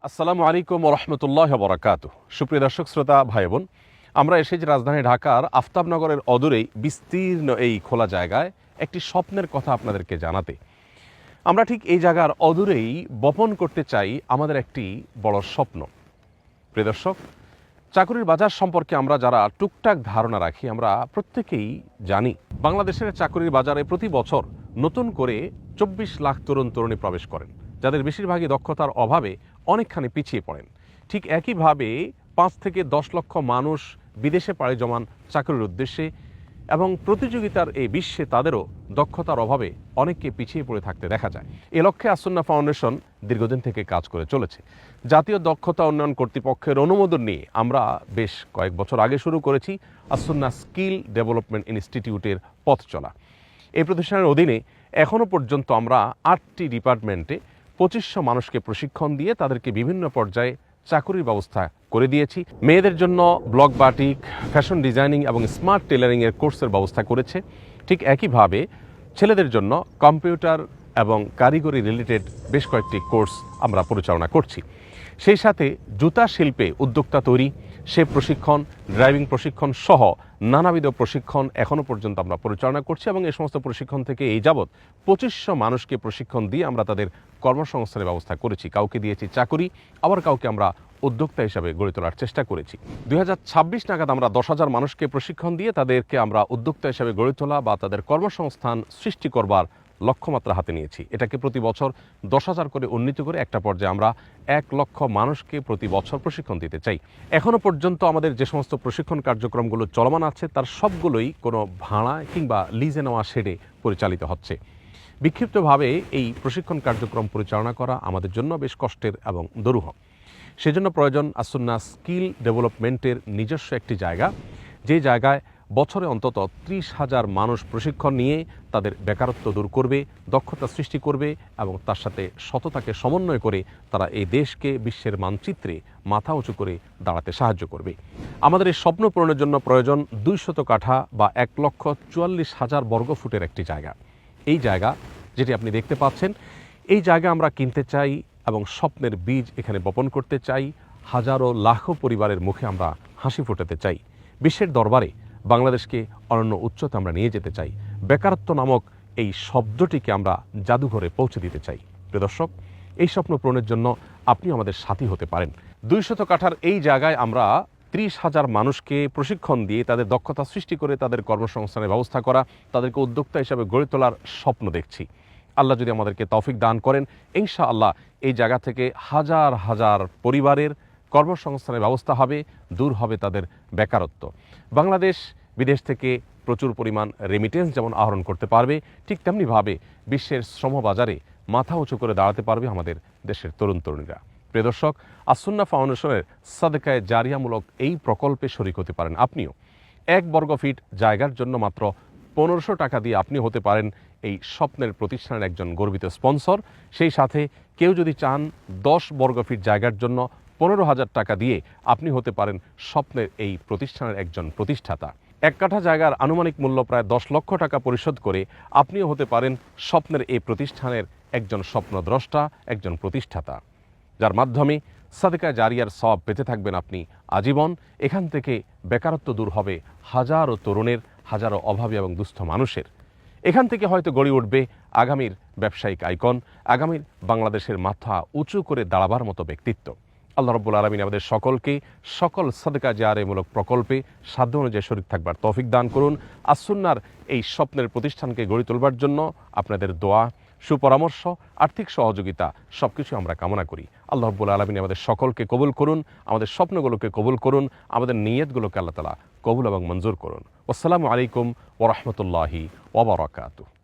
আসসালামু আলাইকুম ওরহমতুল্লাহ বরাকাতুহু। সুপ্রিয় দর্শক শ্রোতা ভাই বোন, আমরা এসেছি রাজধানী ঢাকার আফতাবনগরের অদূরেই বিস্তীর্ণ এই খোলা জায়গায় একটি স্বপ্নের কথা আপনাদেরকে জানাতে। আমরা ঠিক এই জায়গার অদূরেই বপন করতে চাই আমাদের একটি বড় স্বপ্ন। প্রিয় দর্শক, চাকরির বাজার সম্পর্কে আমরা যারা টুকটাক ধারণা রাখি, আমরা প্রত্যেকেই জানি বাংলাদেশের চাকরির বাজারে প্রতি বছর নতুন করে 24 লাখ তরুণ তরুণী প্রবেশ করেন, যাদের বেশিরভাগই দক্ষতার অভাবে অনেকখানি পিছিয়ে পড়েন। ঠিক একইভাবে 5 থেকে 10 লক্ষ মানুষ বিদেশে পাড়ি জমান চাকরির উদ্দেশ্যে, এবং প্রতিযোগিতার এই বিশ্বে তাদেরও দক্ষতার অভাবে অনেককে পিছিয়ে পড়ে থাকতে দেখা যায়। এ লক্ষ্যে আসুন্নাহ ফাউন্ডেশন দীর্ঘদিন থেকে কাজ করে চলেছে। জাতীয় দক্ষতা উন্নয়ন কর্তৃপক্ষের অনুমোদন নিয়ে আমরা বেশ কয়েক বছর আগে শুরু করেছি আসুন্নাহ স্কিল ডেভেলপমেন্ট ইনস্টিটিউটের পথ চলা। এই প্রতিষ্ঠানের অধীনে এখনও পর্যন্ত আমরা 8টি ডিপার্টমেন্টে 2500 মানুষকে প্রশিক্ষণ দিয়ে তাদেরকে বিভিন্ন পর্যায়ে চাকরির ব্যবস্থা করে দিয়েছি। মেয়েদের জন্য ব্লক বাটিক, ফ্যাশন ডিজাইনিং এবং স্মার্ট টেলারিংয়ের কোর্সের ব্যবস্থা করেছে। ঠিক একইভাবে ছেলেদের জন্য কম্পিউটার এবং কারিগরি রিলেটেড বেশ কয়েকটি কোর্স আমরা পরিচালনা করছি। সেই সাথে জুতা শিল্পে উদ্যোক্তা তৈরি, সে প্রশিক্ষণ, ড্রাইভিং প্রশিক্ষণ সহ নানাবিধ প্রশিক্ষণ এখনও পর্যন্ত আমরা পরিচালনা করছি, এবং এই সমস্ত প্রশিক্ষণ থেকে এই যাবৎ 2500 মানুষকে প্রশিক্ষণ দিয়ে আমরা তাদের কর্মসংস্থানের ব্যবস্থা করেছি। কাউকে দিয়েছি চাকরি, আবার কাউকে আমরা উদ্যোক্তা হিসাবে গড়ে তোলার চেষ্টা করেছি। 2026 নাগাদ আমরা 10,000 মানুষকে প্রশিক্ষণ দিয়ে তাদেরকে আমরা উদ্যোক্তা হিসাবে গড়ে তোলা বা তাদের কর্মসংস্থান সৃষ্টি করবার লক্ষ্যমাত্রা হাতে নিয়েছি। এটাকে প্রতি বছর 10,000 করে উন্নীত করে একটা পর্যায়ে আমরা 1 লক্ষ মানুষকে প্রতি বছর প্রশিক্ষণ দিতে চাই। এখনও পর্যন্ত আমাদের যে সমস্ত প্রশিক্ষণ কার্যক্রমগুলো চলমান আছে তার সবগুলোই কোনো ভাড়া কিংবা লিজে নেওয়া শেডে পরিচালিত হচ্ছে। বিক্ষিপ্তভাবে এই প্রশিক্ষণ কার্যক্রম পরিচালনা করা আমাদের জন্য বেশ কষ্টের এবং দুরূহ। সেজন্য প্রয়োজন আসুন্নাহ স্কিল ডেভেলপমেন্টের নিজস্ব একটি জায়গা, যে জায়গায় বছরে অন্তত 30,000 মানুষ প্রশিক্ষণ নিয়ে তাদের বেকারত্ব দূর করবে, দক্ষতা সৃষ্টি করবে এবং তার সাথে সততাকে সমন্বয় করে তারা এই দেশকে বিশ্বের মানচিত্রে মাথা উঁচু করে দাঁড়াতে সাহায্য করবে। আমাদের এই স্বপ্ন পূরণের জন্য প্রয়োজন 200 কাঠা বা 1,44,000 বর্গফুটের একটি জায়গা। এই জায়গা যেটি আপনি দেখতে পাচ্ছেন, এই জায়গা আমরা কিনতে চাই এবং স্বপ্নের বীজ এখানে বপন করতে চাই। হাজারো লাখো পরিবারের মুখে আমরা হাসি ফোটাতে চাই। বিশ্বের দরবারে বাংলাদেশকে অনন্য উচ্চতা আমরা নিয়ে যেতে চাই। বেকারত্ব নামক এই শব্দটিকে আমরা জাদুঘরে পৌঁছে দিতে চাই। প্রিয় দর্শক, এই স্বপ্ন পূরণের জন্য আপনি আমাদের সাথী হতে পারেন। 200 কাঠার এই জায়গায় আমরা 30,000 মানুষকে প্রশিক্ষণ দিয়ে তাদের দক্ষতা সৃষ্টি করে তাদের কর্মসংস্থানের ব্যবস্থা করা, তাদেরকে উদ্যোক্তা হিসাবে গড়ে তোলার স্বপ্ন দেখছি। আল্লাহ যদি আমাদেরকে তৌফিক দান করেন, ইনশাআল্লাহ এই জায়গা থেকে হাজার হাজার পরিবারের কর্মসংস্থানের ব্যবস্থা হবে, দূর হবে তাদের বেকারত্ব। বাংলাদেশ বিদেশ থেকে প্রচুর পরিমাণ রেমিটেন্স যেমন আহরণ করতে পারবে, ঠিক তেমনিভাবে বিশ্বের শ্রমবাজারে মাথা উঁচু করে দাঁড়াতে পারবে আমাদের দেশের তরুণ তরুণীরা। প্রিয় দর্শক, আসুন্নাহ ফাউন্ডেশনের সাদকায়ে জারিয়ামূলক এই প্রকল্পে শরিক হতে পারেন আপনিও। 1 বর্গফিট জায়গার জন্য মাত্র 1500 টাকা দিয়ে আপনি হতে পারেন এই স্বপ্নের প্রতিষ্ঠানের একজন গর্বিত স্পন্সর। সেই সাথে কেউ যদি চান 10 বর্গফিট জায়গার জন্য 15,000 টাকা দিয়ে আপনি হতে পারেন স্বপ্নের এই প্রতিষ্ঠানের একজন প্রতিষ্ঠাতা। 1 কাঠা জায়গার আনুমানিক মূল্য প্রায় 10 লক্ষ টাকা পরিশোধ করে আপনিও হতে পারেন স্বপ্নের এই প্রতিষ্ঠানের একজন স্বপ্নদ্রষ্টা, একজন প্রতিষ্ঠাতা, যার মাধ্যমে সাদকায়ে জারিয়ার সওয়াব পেতে থাকবেন আপনি আজীবন। এখান থেকে বেকারত্ব দূর হবে হাজারো তরুণের, হাজারো অভাবী এবং দুস্থ মানুষের। এখান থেকে হয়তো গড়ে উঠবে আগামীর ব্যবসায়িক আইকন, আগামীর বাংলাদেশের মাথা উঁচু করে দাঁড়াবার মতো ব্যক্তিত্ব। আল্লাহ রাব্বুল আলামিন আমাদের সকলকে সকল সাদকায়ে জারিয়ামূলক প্রকল্পে সাধ্য অনুযায়ী শরীক থাকবার তৌফিক দান করুন। আসুন্নাহর এই স্বপ্নের প্রতিষ্ঠানকে গড়ে তোলবার জন্য আপনাদের দোয়া, সুপরামর্শ, আর্থিক সহযোগিতা সবকিছু আমরা কামনা করি। আল্লাহ রাব্বুল আলামিন আমাদের সকলকে কবুল করুন, আমাদের স্বপ্নগুলোকে কবুল করুন, আমাদের নিয়তগুলোকে আল্লাহ তাআলা কবুল এবং মঞ্জুর করুন। আসসালামু আলাইকুম ওয়া রাহমাতুল্লাহি ওয়া বারাকাতুহু।